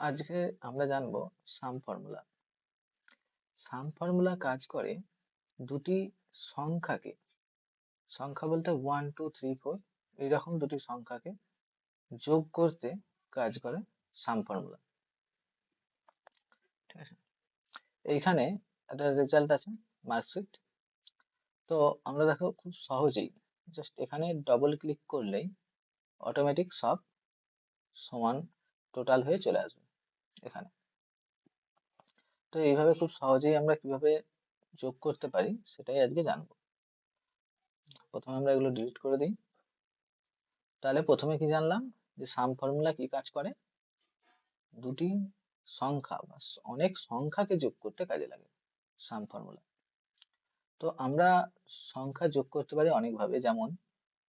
আজকে আমরা জানবো সাম ফর্মুলা। সাম ফর্মুলা কাজ করে দুটি সংখ্যাকে, সংখ্যা বলতে 1 2 3 4 এইরকম দুটি সংখ্যাকে যোগ করতে কাজ করে সাম ফর্মুলা। ঠিক আছে, এইখানে একটা রেজাল্ট আছে, মার্কশিট। তো আমরা দেখো খুব সহজেই জাস্ট এখানে ডবল ক্লিক করলেই অটোমেটিক সব সমান টোটাল হয়ে চলে আসবে এখানে। তো এইভাবে খুব সহজেই আমরা কিভাবে যোগ করতে পারি সেটাই আজকে জানবো। প্রথমে আমরা এগুলো ডিলিট করে দিই। তাহলে প্রথমে কি জানলাম যে সাম ফর্মুলা কি কাজ করে, দুটি সংখ্যা বা অনেক সংখ্যাকে যোগ করতে কাজে লাগে সাম ফর্মুলা। তো আমরা সংখ্যা যোগ করতে পারি অনেক ভাবে, যেমন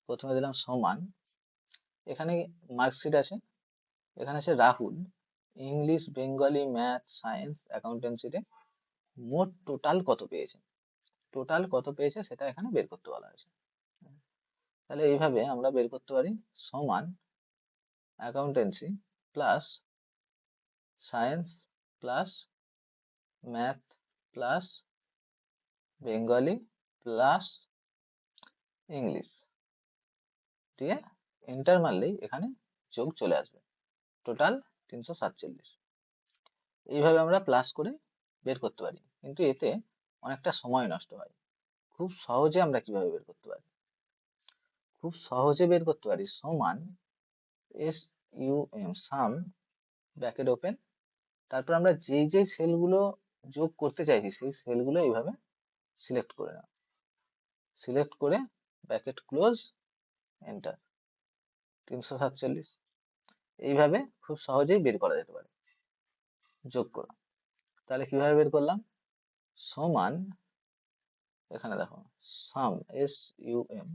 প্রথমে দিলাম সমান, এখানে মার্কশিট আছে, এখানে আছে Rahul English Bengali math science অ্যাকাউন্টেন্সিতে মোট টোটাল কত পেয়েছে, টোটাল কত পেয়েছে সেটা এখানে বের করতে বলা আছে। তাহলে এইভাবে আমরা বের করতে পারি সমান accountancy plus science plus math plus Bengali plus English দিয়ে এন্টার মারলেই এখানে যোগ চলে আসবে, টোটাল 347। এইভাবে আমরা প্লাস করে বের করতে পারি, কিন্তু এতে অনেকটা সময় নষ্ট হয়। খুব সহজে আমরা কিভাবে বের করতে পারি, খুব সহজে বের করতে পারি সমান S U M sum bracket open, তারপর আমরা যেই যেই সেলগুলো যোগ করতে চাইছি সেই সেলগুলো এইভাবে সিলেক্ট করে নাও, সিলেক্ট করে ব্র্যাকেট ক্লোজ এন্টার, 347। এইভাবে খুব সহজেই বের করা যেতে পারে যোগ করা। তাহলে কিভাবে বের করলাম, সমান, এখানে দেখো সাম এস ইউ এম,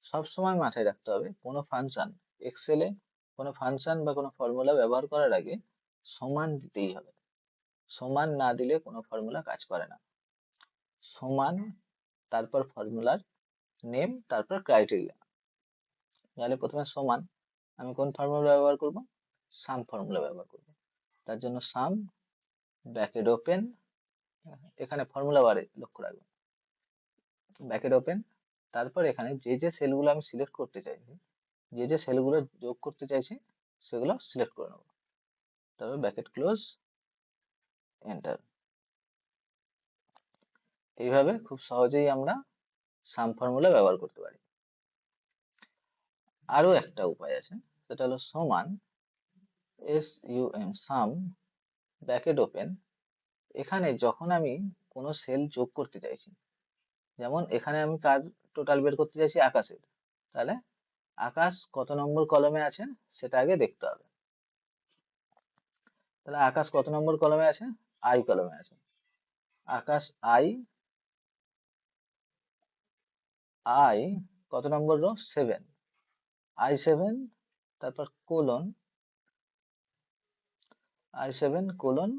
সবসময় মাথায় রাখতে হবে কোনো ফাংশন, এক্সেলে কোনো ফাংশন বা কোনো ফর্মুলা ব্যবহার করার আগে সমান দিতেই হবে, সমান না দিলে কোনো ফর্মুলা কাজ করে না। সমান, তারপর ফর্মুলার নেম, তারপর ক্রাইটেরিয়া। তাহলে প্রথমে সমান, আমি কোন ফর্মুলা ব্যবহার করব, সাম ফর্মুলা ব্যবহার করব। তার জন্য সাম ব্র্যাকেট ওপেন, এখানে ফর্মুলা বারে লক্ষ্য রাখবেন, ব্র্যাকেট ওপেন, তারপর এখানে যে যে সেলগুলো আমি সিলেক্ট করতে চাইছি, যে যে সেলগুলো যোগ করতে চাইছি সেগুলো সিলেক্ট করে নেব, তারপর ব্র্যাকেট ক্লোজ এন্টার। এইভাবে খুব সহজেই আমরা সাম ফর্মুলা ব্যবহার করতে পারি। আরো একটা উপায় আছে, সেটা হলো সমান S U M sum bracket open, এখানে যখন আমি কোনো সেল যোগ করতে চাইছি, যেমন এখানে আমি কার টোটাল বের করতে চাইছি, আকাশের, তাহলে আকাশ কত নম্বর কলমে আছে সেটা আগে দেখতে হবে। তাহলে আকাশ কত নম্বর কলমে আছে, আই কলমে আছে, আকাশ আই, আই কত নম্বর রো, 7, I7, তারপর কোলন, I7 কোলন,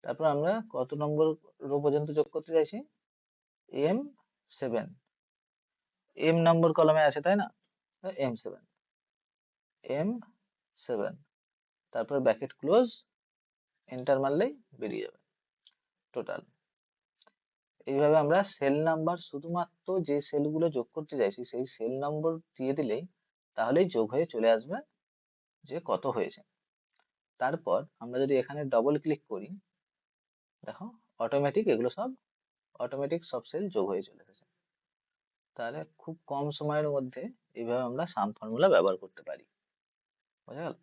তারপর আমরা কত নম্বর রো পর্যন্ত যোগ করতে চাইছি, M7, এম নম্বর কলমে আছে তাই না, M7, M7, তারপর ব্র্যাকেট ক্লোজ এন্টার মারলেই বেরিয়ে যাবে টোটাল। এইভাবে আমরা সেল নাম্বার, শুধুমাত্র যে সেলগুলো যোগ করতে চাইছি সেই সেল নম্বর দিয়ে দিলেই তাহলেই যোগ হয়ে চলে আসবে যে কত হয়েছে। তারপর আমরা যদি এখানে ডবল ক্লিক করি, দেখো অটোমেটিক এগুলো সব, অটোমেটিক সব সেল যোগ হয়ে চলে এসেছে। তাহলে খুব কম সময়ের মধ্যে এইভাবে আমরা সাম ফর্মুলা ব্যবহার করতে পারি। বোঝা গেল?